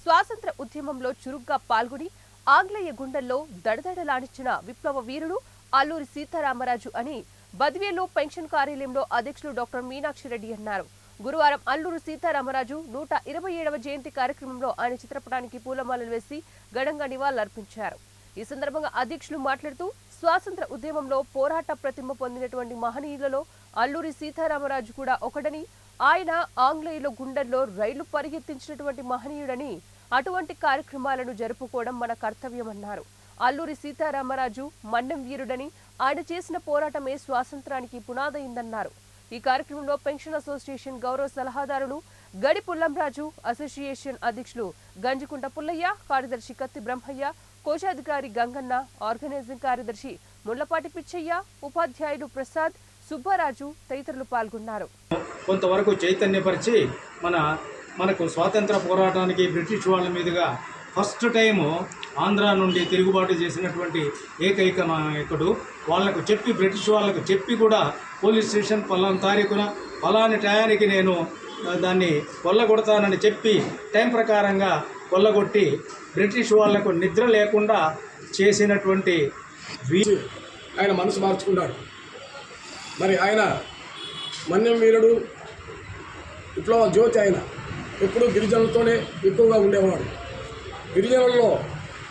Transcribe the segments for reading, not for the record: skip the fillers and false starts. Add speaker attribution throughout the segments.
Speaker 1: స్వాతంత్ర ఉద్యమంలో చురుగ్గా పాల్గొని ఆంగ్లేయ గుండెల్లో దడదడలాడించిన విప్లవ వీరుడు అల్లూరి సీతారామరాజు అని బద్వేలు పెన్షన్ కార్యాలయంలో అధ్యక్షులు డాక్టర్ మీనాక్షి రెడ్డి అన్నారు. గురువారం అల్లూరి సీతారామరాజు 127వ జయంతి కార్యక్రమంలో ఆయన చిత్రపటానికి పూలమాలలు వేసి ఘనంగా నివాళులర్పించారు. ఈ సందర్భంగా అధ్యక్షులు మాట్లాడుతూ స్వాతంత్ర ఉద్యమంలో పోరాట ప్రతిమ పొందినటువంటి మహనీయులలో అల్లూరి సీతారామరాజు కూడా ఒకడని, ఆయన ఆంగ్లేయుల గుండెల్లో రైలు పరిగెత్తించినటువంటి మహనీయుడని, అటువంటి కార్యక్రమాలను జరుపుకోవడం మన కర్తవ్యమన్నారు. అల్లూరి సీతారామరాజు మన్నం వీరుడని, ఆయన చేసిన పోరాటమే స్వాతంత్రానికి పునాదైందన్నారు. ఈ కార్యక్రమంలో పెన్షన్ అసోసియేషన్ గౌరవ సలహాదారులు గడి పుల్లంరాజు, అసోసియేషన్ అధ్యక్షులు గంజికుంట పుల్లయ్య, కార్యదర్శి కత్తి బ్రహ్మయ్య, కోశాధికారి గంగన్న, ఆర్గనైజింగ్ కార్యదర్శి ముళ్లపాటి పిచ్చయ్య, ఉపాధ్యాయులు ప్రసాద్, సుబ్బరాజు తదితరులు పాల్గొన్నారు.
Speaker 2: కొంతవరకు చైతన్యపరిచి మనకు స్వాతంత్ర పోరాటానికి బ్రిటిష్ వాళ్ళ మీదుగా ఫస్ట్ టైము ఆంధ్ర నుండి తిరుగుబాటు చేసినటువంటి ఏకైక నాయకుడు. వాళ్లకు చెప్పి, బ్రిటిష్ వాళ్ళకు చెప్పి కూడా పోలీస్ స్టేషన్ పలానా తారీఖున పలాని టయానికి నేను దాన్ని కొల్లగొడతానని చెప్పి టైం ప్రకారంగా కొల్లగొట్టి బ్రిటిష్ వాళ్లకు నిద్ర లేకుండా చేసినటువంటి
Speaker 3: ఆయన మనసు మార్చుకున్నాడు. మరి ఆయన మన్యం వీరుడు, విప్లవ జ్యోతి. ఆయన ఎప్పుడూ గిరిజనులతోనే ఎక్కువగా ఉండేవాడు. గిరిజనుల్లో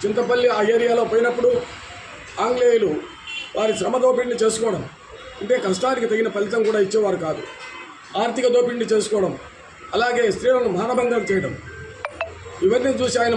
Speaker 3: చింతపల్లి ఆ ఏరియాలో పోయినప్పుడు ఆంగ్లేయులు వారి శ్రమ దోపిడిని చేసుకోవడం, అంటే కష్టానికి తగిన ఫలితం కూడా ఇచ్చేవారు కాదు. ఆర్థిక దోపిడిని చేసుకోవడం, అలాగే స్త్రీలను మానభంగం చేయడం, ఇవన్నీ చూసి ఆయన